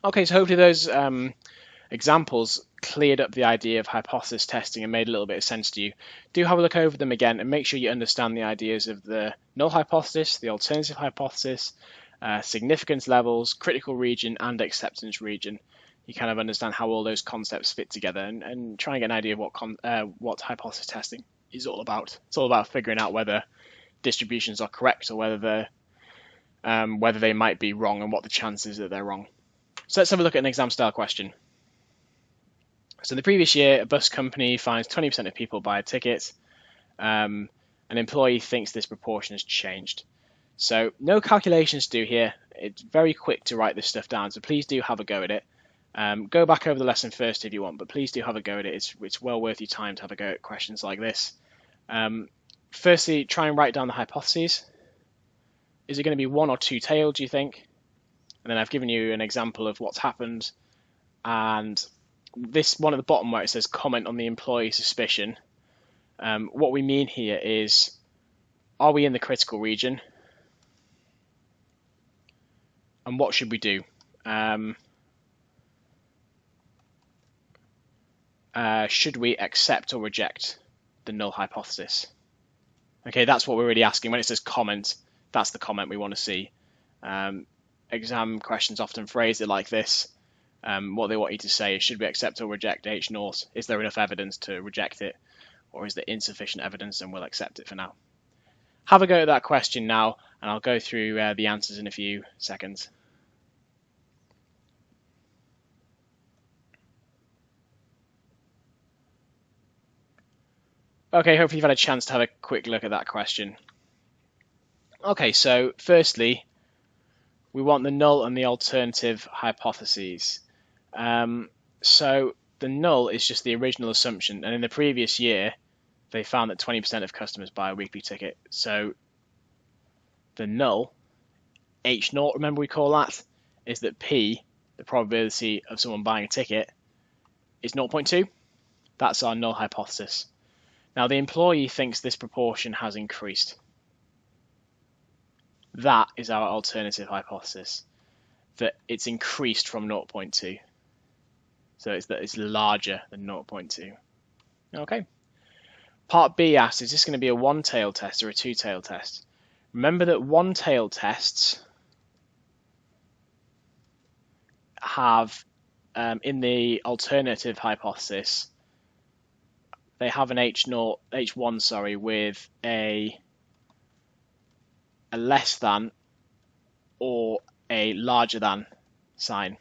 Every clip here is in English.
Okay, so hopefully those examples cleared up the idea of hypothesis testing and made a little bit of sense to you. Do have a look over them again and make sure you understand the ideas of the null hypothesis, the alternative hypothesis, significance levels, critical region, and acceptance region. You kind of understand how all those concepts fit together and try and get an idea of what hypothesis testing is all about. It's all about figuring out whether distributions are correct or whether they might be wrong and what the chances that they're wrong. So let's have a look at an exam style question. So in the previous year, a bus company finds 20% of people buy a ticket. An employee thinks this proportion has changed. So no calculations to do here. It's very quick to write this stuff down, so please do have a go at it. Go back over the lesson first if you want, but please do have a go at it. It's well worth your time to have a go at questions like this. Firstly, try and write down the hypotheses. Is it going to be one or two tailed, do you think? And then I've given you an example of what's happened. And this one at the bottom where it says comment on the employee suspicion. What we mean here is, are we in the critical region? And what should we do? Should we accept or reject the null hypothesis? Okay, that's what we're really asking. When it says comment, that's the comment we want to see. Exam questions often phrase it like this. What they want you to say is, should we accept or reject H naught? Is there enough evidence to reject it? Or is there insufficient evidence and we'll accept it for now? Have a go at that question now, and I'll go through the answers in a few seconds. Okay, hopefully you've had a chance to have a quick look at that question. Okay, so firstly, we want the null and the alternative hypotheses. So the null is just the original assumption, and in the previous year, they found that 20% of customers buy a weekly ticket. So the null, H naught, remember we call that, is that P, the probability of someone buying a ticket, is 0.2. That's our null hypothesis. Now the employee thinks this proportion has increased. That is our alternative hypothesis, that it's increased from 0.2. So it's that it's larger than 0.2. Okay. Part B asks, is this going to be a one-tailed test or a two-tailed test? Remember that one-tailed tests have, in the alternative hypothesis, they have an H1, with a less than or a larger than sign.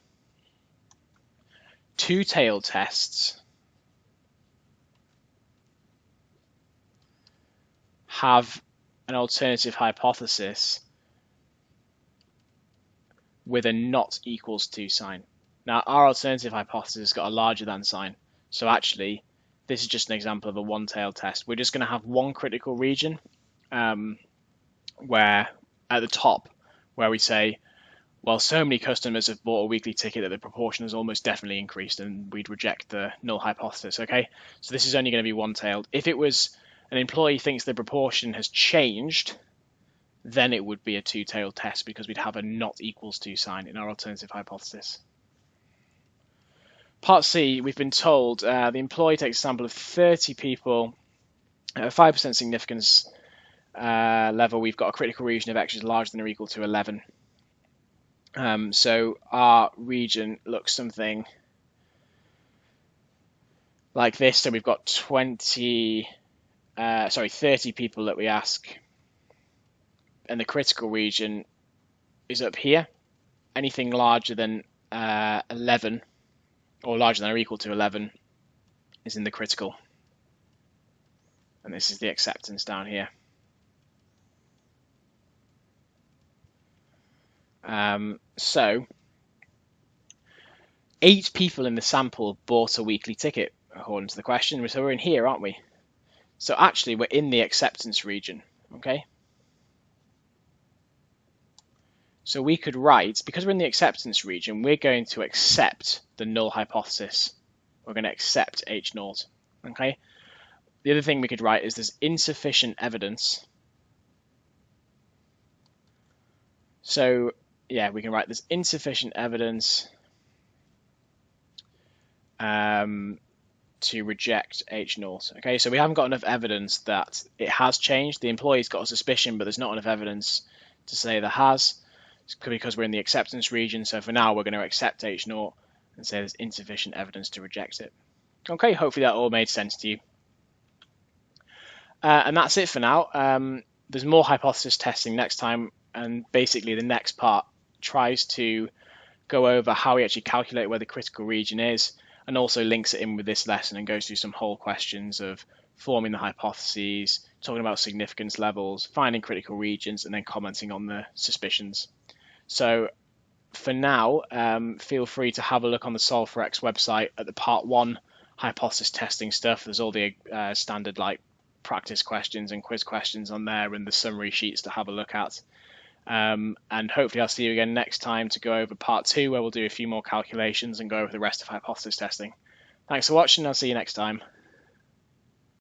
Two-tailed tests have an alternative hypothesis with a not equals to sign. Now, our alternative hypothesis has got a larger than sign, so actually, this is just an example of a one-tailed test. We're just going to have one critical region where at the top, where we say, well, so many customers have bought a weekly ticket that the proportion has almost definitely increased, and we'd reject the null hypothesis, okay? So this is only going to be one-tailed. If it was an employee thinks the proportion has changed, then it would be a two-tailed test because we'd have a not equals to sign in our alternative hypothesis. Part C, we've been told the employee takes a sample of 30 people at a 5% significance level. We've got a critical region of X is larger than or equal to 11. So our region looks something like this. So we've got 30 people that we ask, and the critical region is up here. Anything larger than 11 or larger than or equal to 11 is in the critical, and this is the acceptance down here. So 8 people in the sample bought a weekly ticket according to the question, so we're in here, aren't we? So actually we're in the acceptance region, okay? So we could write, because we're in the acceptance region, we're going to accept the null hypothesis. We're going to accept H naught, okay? The other thing we could write is there's insufficient evidence. So yeah, we can write there's insufficient evidence to reject H0. Okay, so we haven't got enough evidence that it has changed. The employee's got a suspicion, but there's not enough evidence to say there has. It's because we're in the acceptance region, so for now we're going to accept H0 and say there's insufficient evidence to reject it. Okay, hopefully that all made sense to you. And that's it for now. There's more hypothesis testing next time, and basically the next part tries to go over how we actually calculate where the critical region is, and also links it in with this lesson and goes through some whole questions of forming the hypotheses, talking about significance levels, finding critical regions, and then commenting on the suspicions. So for now, feel free to have a look on the Solve4x website at the part 1 hypothesis testing stuff. There's all the standard like practice questions and quiz questions on there, and the summary sheets to have a look at. And hopefully I'll see you again next time to go over part 2, where we'll do a few more calculations and go over the rest of hypothesis testing. Thanks for watching. I'll see you next time.